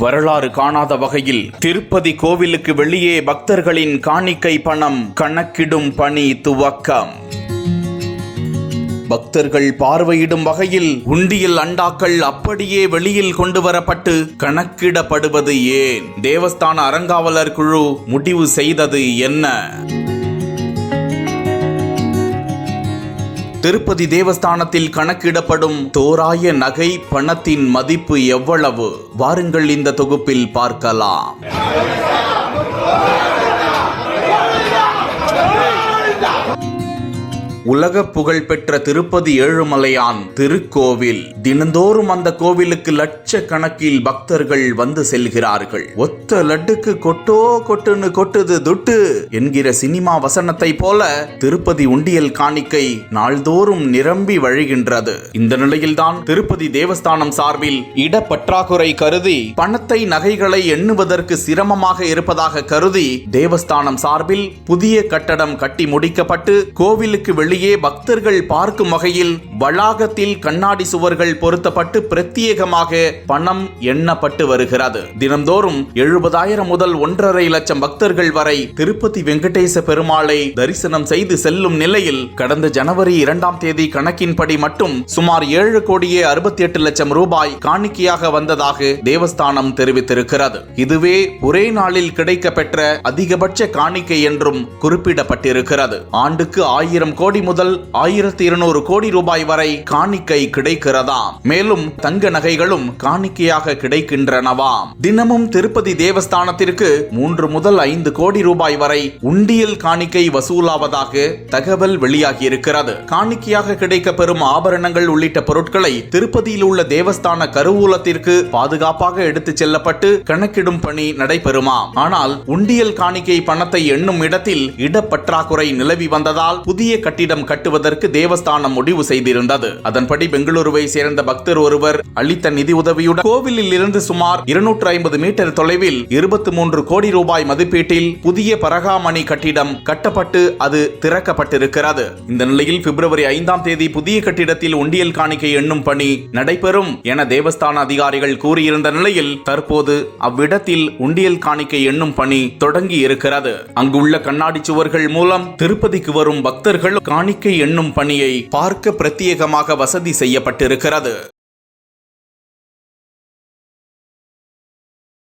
வரலாறு காணாத வகையில் திருப்பதி கோவிலுக்கு வெளியே பக்தர்களின் காணிக்கை பணம் கணக்கிடும் பணி துவக்கம். பக்தர்கள் பார்வையிடும் வகையில் உண்டியல் அண்டாக்கள் அப்படியே வெளியில் கொண்டு வரப்பட்டு கணக்கிடப்படுவது ஏன்? தேவஸ்தான அறங்காவலர் குழு முடிவு செய்தது என்ன? திருப்பதி தேவஸ்தானத்தில் கணக்கிடப்படும் தோராய நகை பணத்தின் மதிப்பு எவ்வளவு? வாருங்கள் இந்த தொகுப்பில் பார்க்கலாம். உலக புகழ்பெற்ற திருப்பதி ஏழுமலையான் திருக்கோவில். தினந்தோறும் அந்த கோவிலுக்கு லட்சக்கணக்கில் பக்தர்கள் வந்து செல்கிறார்கள். ஒத்த லட்டுக்கு கொட்டோ கொட்டுன்னு கொட்டுது துட்டு என்கிற சினிமா வசனத்தை போல திருப்பதி உண்டியல் காணிக்கை நாள்தோறும் நிரம்பி வழிகின்றது. இந்த நிலையில்தான் திருப்பதி தேவஸ்தானம் சார்பில் இடப்பற்றாக்குறை கருதி பணத்தை நகைகளை எண்ணுவதற்கு சிரமமாக இருப்பதாக கருதி தேவஸ்தானம் சார்பில் புதிய கட்டடம் கட்டி முடிக்கப்பட்டு கோவிலுக்கு வெளியே பக்தர்கள் பார்க்கும் வகையில் வளாகத்தில் கண்ணாடி சுவர்கள் பொருத்தப்பட்டு பிரத்யேகமாக பணம் எண்ணப்பட்டு வருகிறது. தினந்தோறும் 70,000 முதல் 1.5 லட்சம் பக்தர்கள் வரை திருப்பதி வெங்கடேச பெருமாளை தரிசனம் செய்து செல்லும் நிலையில் கடந்த ஜனவரி 2ஆம் தேதி கணக்கின்படி மட்டும் சுமார் 7,68 லட்சம் ரூபாய் காணிக்கையாக வந்ததாக தேவஸ்தானம் தெரிவித்திருக்கிறது. இதுவே ஒரே நாளில் கிடைக்க பெற்ற அதிகபட்ச காணிக்கை என்றும் குறிப்பிடப்பட்டிருக்கிறது. ஆண்டுக்கு 1000 கோடி முதல் 1200 கோடி ரூபாய் வரை காணிக்கை கிடைக்கிறதாம். மேலும் தங்க நகைகளும் காணிக்கையாக கிடைக்கின்றனவாம். தினமும் திருப்பதி தேவஸ்தானத்திற்கு 3 முதல் 5 கோடி ரூபாய் வரை உண்டியல் காணிக்கை வசூலாவதாக தகவல் வெளியாகி இருக்கிறது. காணிக்கையாக கிடைக்க பெறும் ஆபரணங்கள் உள்ளிட்ட பொருட்களை திருப்பதியில் உள்ள தேவஸ்தான கருவூலத்திற்கு பாதுகாப்பாக எடுத்துச் செல்லப்பட்டு கணக்கிடும் பணி நடைபெறுமாம். ஆனால் உண்டியல் காணிக்கை பணத்தை எண்ணும் இடத்தில் இடப்பற்றாக்குறை நிலவி வந்ததால் புதிய கட்டிடம் கட்டுவதற்கு தேவஸ்தானம் முடிவு செய்திருந்தது. அதன்படி பெங்களூருவை சேர்ந்த பக்தர் ஒருவர் அளித்த நிதி உதவியுடன் கோவிலில் இருந்து சுமார் 250 மீட்டர் தொலைவில் 23 கோடி ரூபாய் மதிப்பீட்டில் புதிய பரகாமணி கட்டிடம் கட்டப்பட்டு அது திறக்கப்பட்டிருக்கிறது. இந்த நிலையில் பிப்ரவரி 5ஆம் தேதி புதிய கட்டிடத்தில் உண்டியல் காணிக்கை எண்ணும் பணி நடைபெறும் என தேவஸ்தான அதிகாரிகள் கூறியிருந்த நிலையில் தற்போது அவ்விடத்தில் உண்டியல் காணிக்கை எண்ணும் பணி தொடங்கி இருக்கிறது. அங்குள்ள கண்ணாடி சுவர்கள் மூலம் திருப்பதிக்கு வரும் பக்தர்கள் காணிக்கை எண்ணும் பணியை பார்க்க பிரத்யேகமாக வசதி செய்யப்பட்டிருக்கிறது.